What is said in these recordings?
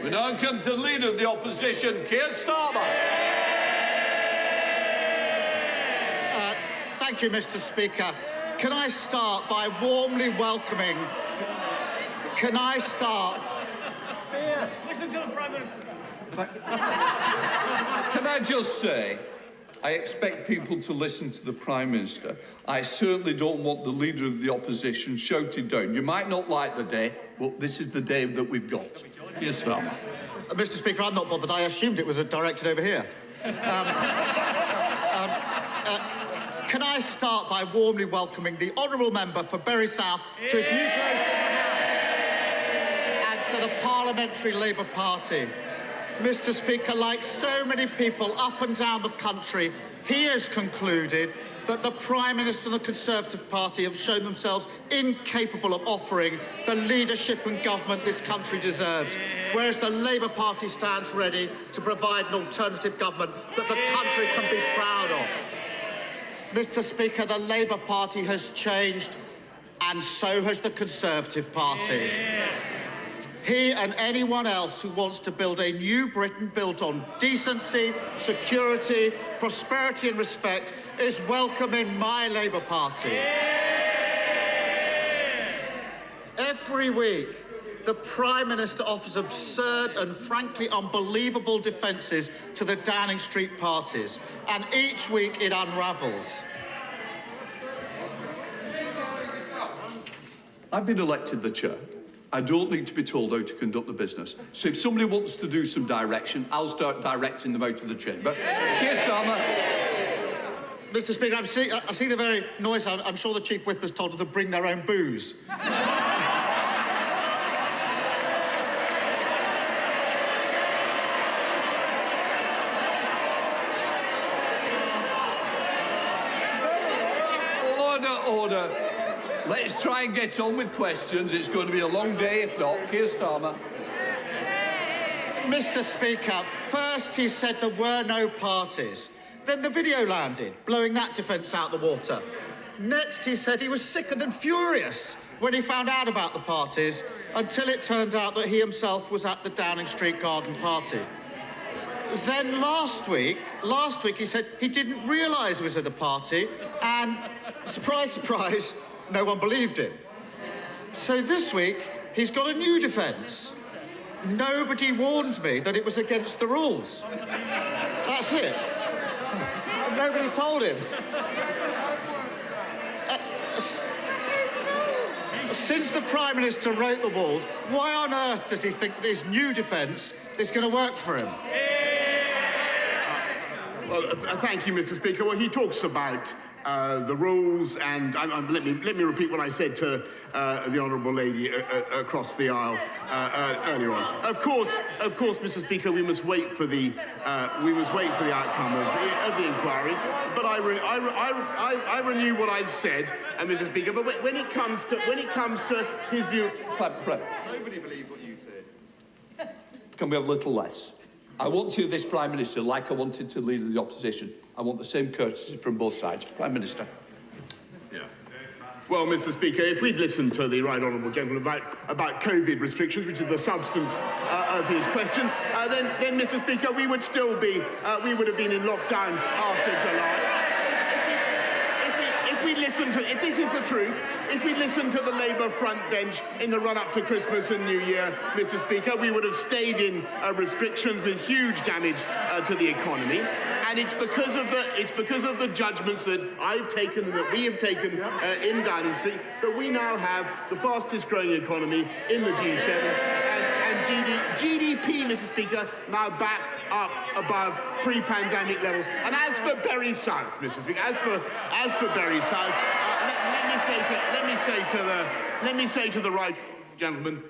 We now come to the Leader of the Opposition, Keir. Thank you, Mr. Speaker. Can I start by warmly welcoming... Can I start... Listen to the Prime Minister. Can I just say, I expect people to listen to the Prime Minister. I certainly don't want the Leader of the Opposition shouted down. You might not like the day, but this is the day that we've got. Yes, sir. Mr. Speaker, I'm not bothered. I assumed it was directed over here. Can I start by warmly welcoming the honourable member for Bury South to his new place in the House and to the Parliamentary Labour Party. Mr. Speaker, like so many people up and down the country, he has concluded that the Prime Minister and the Conservative Party have shown themselves incapable of offering the leadership and government this country deserves, whereas the Labour Party stands ready to provide an alternative government that the country can be proud of. Mr. Speaker, the Labour Party has changed, and so has the Conservative Party. He and anyone else who wants to build a new Britain built on decency, security, prosperity and respect is welcome in my Labour Party. Every week, the Prime Minister offers absurd and frankly unbelievable defences to the Downing Street parties, and each week it unravels. I've been elected the chair. I don't need to be told how to conduct the business. So if somebody wants to do some direction, I'll start directing them out of the chamber. Keir Starmer. Mr. Speaker, I see the very noise. I'm sure the Chief Whip has told them to bring their own booze. Order. Let's try and get on with questions. It's going to be a long day, if not. Keir Starmer. Mr. Speaker, first he said there were no parties. Then the video landed, blowing that defence out the water. Next he said he was sickened and furious when he found out about the parties, until it turned out that he himself was at the Downing Street garden party. Then last week he said he didn't realise he was at a party, and surprise, surprise, no one believed him. So this week, he's got a new defence. Nobody warned me that it was against the rules. That's it. Nobody told him. Since the Prime Minister wrote the rules, why on earth does he think that his new defence is going to work for him? Well, thank you, Mr. Speaker. Well, he talks about the rules, and let me repeat what I said to the honourable lady across the aisle earlier on. Of course, Mr. Speaker, we must wait for the outcome of the inquiry. But I renew what I've said, Mr. Speaker. But when it comes to his view, Nobody believes what you said. Can we have a little less? I want to this Prime Minister like I wanted to Leader of the Opposition. I want the same courtesy from both sides. Prime Minister. Yeah. Well, Mr. Speaker, if we'd listened to the right honourable gentleman about COVID restrictions, which is the substance of his question, then, Mr. Speaker, we would have been in lockdown after July. If this is the truth, if we listened to the Labour front bench in the run-up to Christmas and New Year, Mr. Speaker, we would have stayed in restrictions with huge damage to the economy. And it's because of the judgments that I've taken and that we have taken in Downing Street that we now have the fastest growing economy in the G7 and GDP, Mr. Speaker, now back up above pre-pandemic levels. And as for Bury South, Mr. Speaker, as for Bury South, let me say to the right gentleman,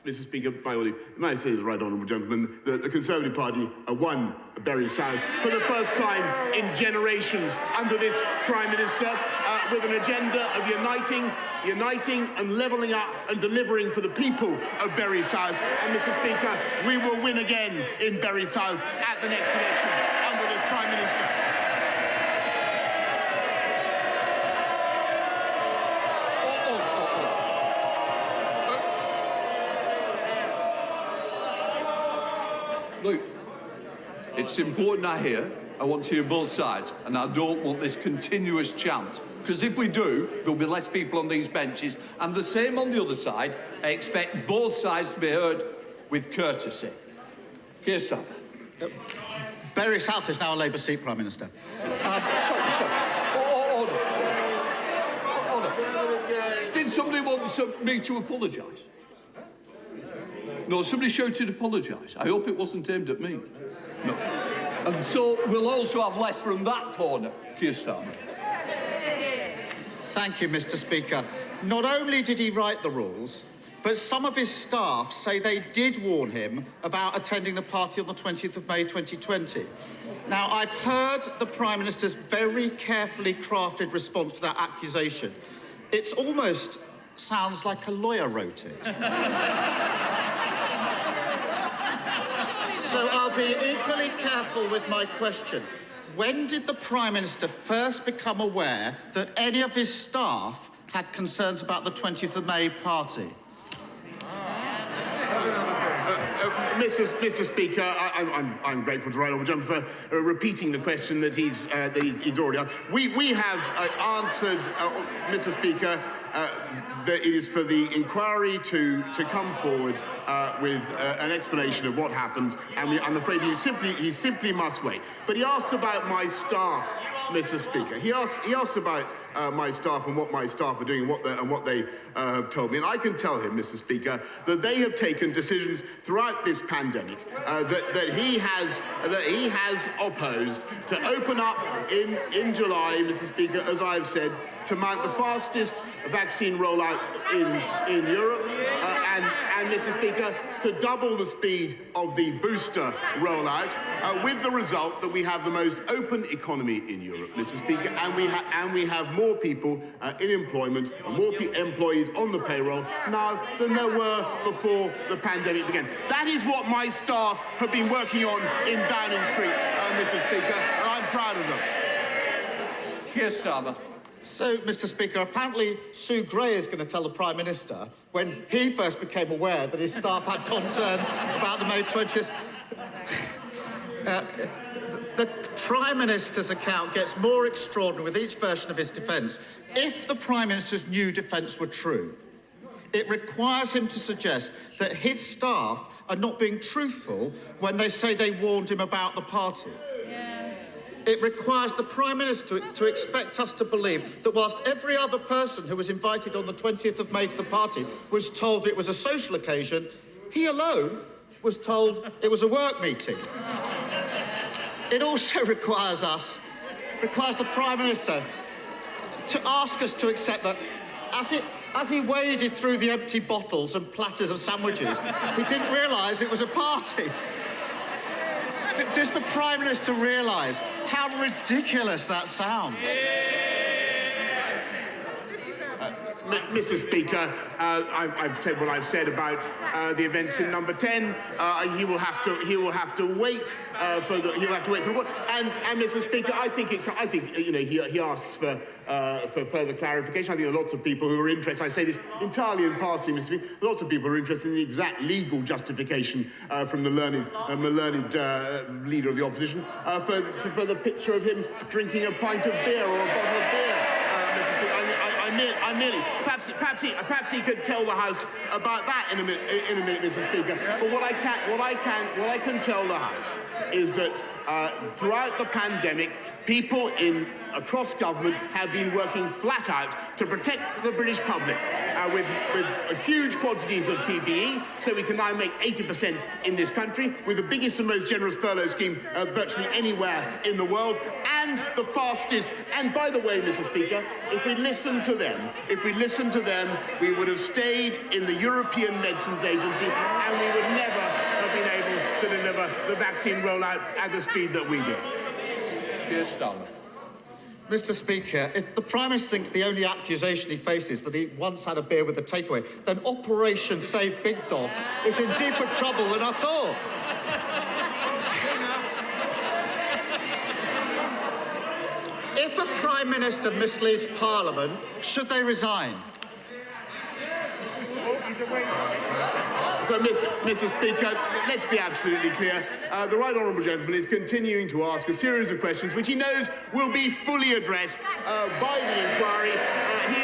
Mr. Speaker, by all leave, may I say to the right honourable gentleman, that the Conservative Party won Bury South for the first time in generations under this Prime Minister, with an agenda of uniting and levelling up and delivering for the people of Bury South. And, Mr. Speaker, we will win again in Bury South at the next election under this Prime Minister. Look, it's important I hear. I want to hear both sides, and I don't want this continuous chant. Because if we do, there'll be less people on these benches, and the same on the other side. I expect both sides to be heard with courtesy. Keir Starmer. Bury South is now a Labour seat, Prime Minister. Sorry. Order. Did somebody want me to apologise? No, somebody shouted apologise. I hope it wasn't aimed at me. No. And so we'll also have less from that corner, Keir Starmer. Thank you, Mr. Speaker. Not only did he write the rules, but some of his staff say they did warn him about attending the party on the 20th of May 2020. Now, I've heard the Prime Minister's very carefully crafted response to that accusation. It almost sounds like a lawyer wrote it. So I'll be equally careful with my question. When did the Prime Minister first become aware that any of his staff had concerns about the 20th of May party? Mr. Speaker, I'm grateful to Right Honourable Gentleman for repeating the question that he's already asked. We have answered, Mr. Speaker, that it is for the inquiry to come forward with an explanation of what happened, and I'm afraid he simply must wait. But he asked about my staff, Mr. Speaker. He asked about my staff and what my staff are doing and what they have told me. And I can tell him, Mr. Speaker, that they have taken decisions throughout this pandemic that he has opposed to open up in July, Mr. Speaker, as I've said, to mount the fastest vaccine rollout in Europe, and Mr. Speaker, to double the speed of the booster rollout, with the result that we have the most open economy in Europe, Mr. Speaker, and we have more people in employment and more employees on the payroll now than there were before the pandemic began. That is what my staff have been working on in Downing Street, Mr. Speaker, and I'm proud of them. Keir Starmer. So, Mr. Speaker, apparently Sue Gray is going to tell the Prime Minister when he first became aware that his staff had concerns about the May 20th. The Prime Minister's account gets more extraordinary with each version of his defence. If the Prime Minister's new defence were true, it requires him to suggest that his staff are not being truthful when they say they warned him about the party. It requires the Prime Minister to expect us to believe that whilst every other person who was invited on the 20th of May to the party was told it was a social occasion, he alone was told it was a work meeting. It also requires the Prime Minister to ask us to accept that as he waded through the empty bottles and platters of sandwiches, he didn't realise it was a party. Does the Prime Minister realise how ridiculous that sounds? Mr. Speaker, I've said what I've said about the events in Number 10. He will have to wait for the report. And Mr. Speaker, I think you know he asks for further clarification. I think there are lots of people who are interested. I say this entirely in passing, Mr. Speaker. Lots of people are interested in the exact legal justification from the learned leader of the opposition for the picture of him drinking a pint of beer or a bottle of beer. Mr. Speaker, I merely, perhaps he could tell the House about that in a minute, Mr. Speaker. But what I can tell the House is that throughout the pandemic, people across government have been working flat out to protect the British public with huge quantities of PPE, so we can now make 80% in this country, with the biggest and most generous furlough scheme virtually anywhere in the world, and the fastest. And by the way, Mr. Speaker, if we listened to them, we would have stayed in the European Medicines Agency, and we would never have been able to deliver the vaccine rollout at the speed that we did. Keir Starmer. Mr. Speaker, if the Prime Minister thinks the only accusation he faces that he once had a beer with a takeaway, then Operation Save Big Dog is in deeper trouble than I thought. If a Prime Minister misleads Parliament, should they resign? So, Mr. Speaker, let's be absolutely clear. The right honourable gentleman is continuing to ask a series of questions which he knows will be fully addressed by the inquiry. He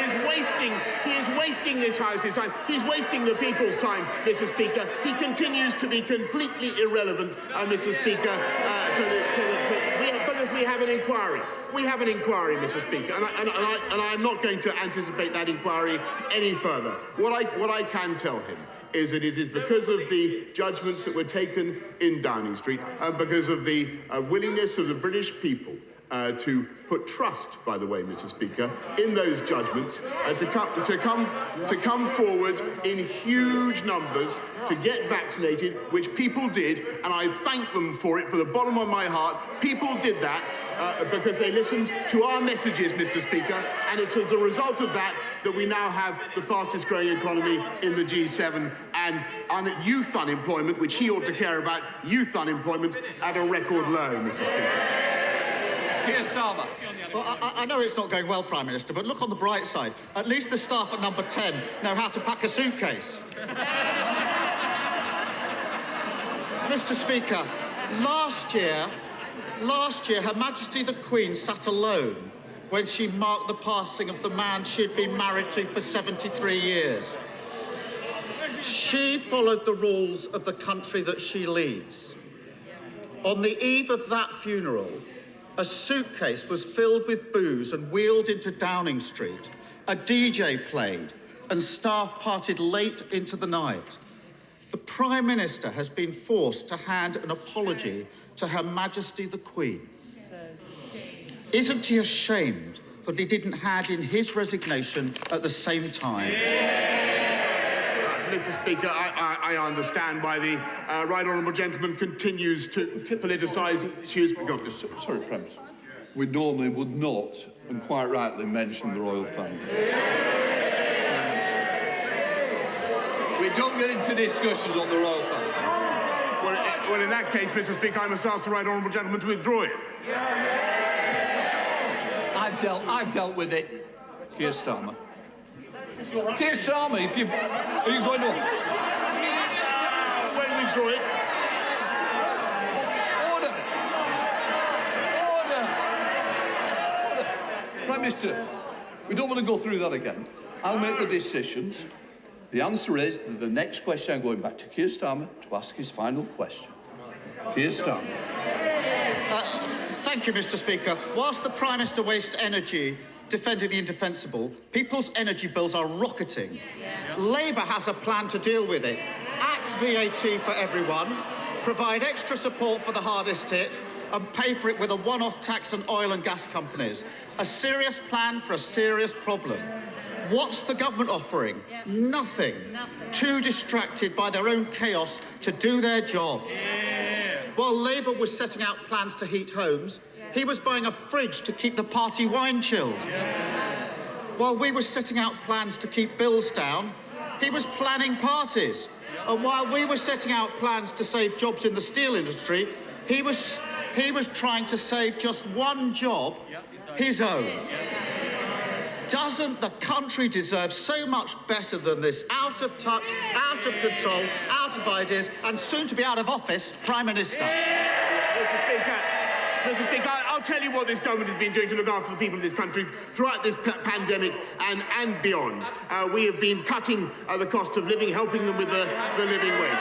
is wasting this House's time. He's wasting the people's time, Mr. Speaker. He continues to be completely irrelevant, Mr. Speaker, because we have an inquiry. We have an inquiry, Mr. Speaker, and I'm not going to anticipate that inquiry any further. What I can tell him is that it is because of the judgments that were taken in Downing Street and because of the willingness of the British people to put trust, by the way, Mr. Speaker, in those judgments, to come forward in huge numbers to get vaccinated, which people did, and I thank them for it from the bottom of my heart. People did that because they listened to our messages, Mr. Speaker, and it's as a result of that that we now have the fastest growing economy in the G7 and youth unemployment, which he ought to care about, youth unemployment at a record low, Mr. Speaker. Keir Starmer. Well, I know it's not going well, Prime Minister, but look on the bright side. At least the staff at number 10 know how to pack a suitcase. Mr. Speaker, last year, Her Majesty the Queen sat alone when she marked the passing of the man she'd been married to for 73 years. She followed the rules of the country that she leads. On the eve of that funeral, a suitcase was filled with booze and wheeled into Downing Street. A DJ played and staff parted late into the night. The Prime Minister has been forced to hand an apology to Her Majesty the Queen. Isn't he ashamed that he didn't hand in his resignation at the same time? Mr. Speaker, I understand why the right honourable gentleman continues to politicise issues. Sorry, Prime Minister. We normally would not, and quite rightly, mention the royal family. We don't get into discussions on the royal family. Well, in that case, Mr. Speaker, I must ask the right honourable gentleman to withdraw it. I've dealt with it, Keir Starmer. Keir Starmer, are you going to... When withdraw it. Order. Prime Minister, we don't want to go through that again. I'll make the decisions. The answer is that the next question I'm going back to Keir Starmer to ask his final question. Keir Starmer. Thank you, Mr. Speaker. Whilst the Prime Minister wastes energy defending the indefensible, people's energy bills are rocketing. Labour has a plan to deal with it. Axe VAT for everyone, provide extra support for the hardest hit, and pay for it with a one-off tax on oil and gas companies. A serious plan for a serious problem. What's the government offering? Nothing. Too distracted by their own chaos to do their job. While Labour was setting out plans to heat homes, he was buying a fridge to keep the party wine chilled. While we were setting out plans to keep bills down, he was planning parties. And while we were setting out plans to save jobs in the steel industry, he was trying to save just one job, his own. Doesn't the country deserve so much better than this out of touch, out of control, out of ideas, and soon to be out of office Prime Minister? Mr. Speaker, I'll tell you what this government has been doing to look after the people of this country throughout this pandemic and beyond. We have been cutting the cost of living, helping them with the living wage.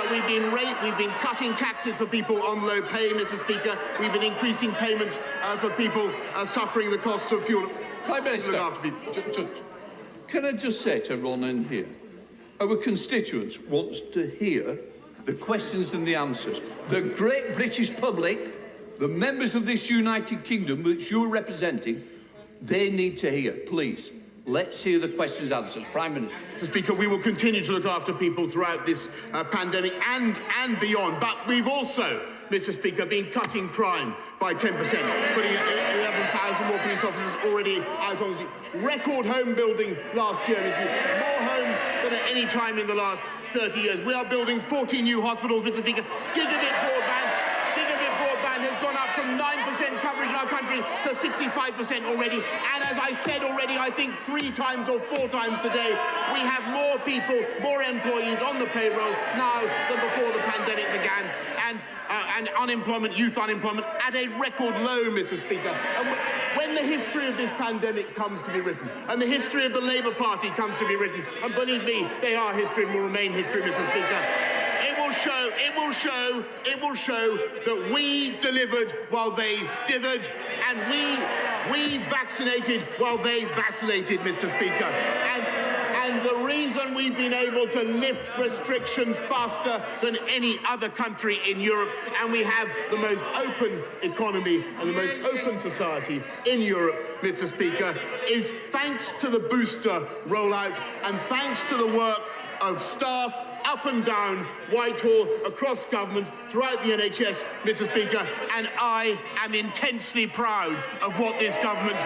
We've been cutting taxes for people on low pay, Mr. Speaker. We've been increasing payments for people suffering the costs of fuel. Prime Minister, can I just say to everyone in here, our constituents wants to hear the questions and the answers. The great British public, the members of this United Kingdom which you're representing, they need to hear. Please, let's hear the questions and answers. Prime Minister. Mr. Speaker, we will continue to look after people throughout this pandemic and beyond. But we've also, Mr. Speaker, been cutting crime by 10%, putting 11,000 more police officers already out on the street. Record home building last year, Mr. Speaker. More homes than at any time in the last 30 years. We are building 40 new hospitals, Mr. Speaker. Gigabit broadband and has gone up from 9% coverage in our country to 65% already. And as I said already, I think 3 times or 4 times today, we have more people, more employees on the payroll now than before the pandemic began. And unemployment, youth unemployment, at a record low, Mr. Speaker. And when the history of this pandemic comes to be written, and the history of the Labour Party comes to be written, and believe me, they are history and will remain history, Mr. Speaker, it will show that we delivered while they dithered, and we vaccinated while they vacillated, Mr. Speaker. And the reason we've been able to lift restrictions faster than any other country in Europe, and we have the most open economy and the most open society in Europe, Mr. Speaker, is thanks to the booster rollout and thanks to the work of staff up and down Whitehall, across government, throughout the NHS, Mr. Speaker, and I am intensely proud of what this government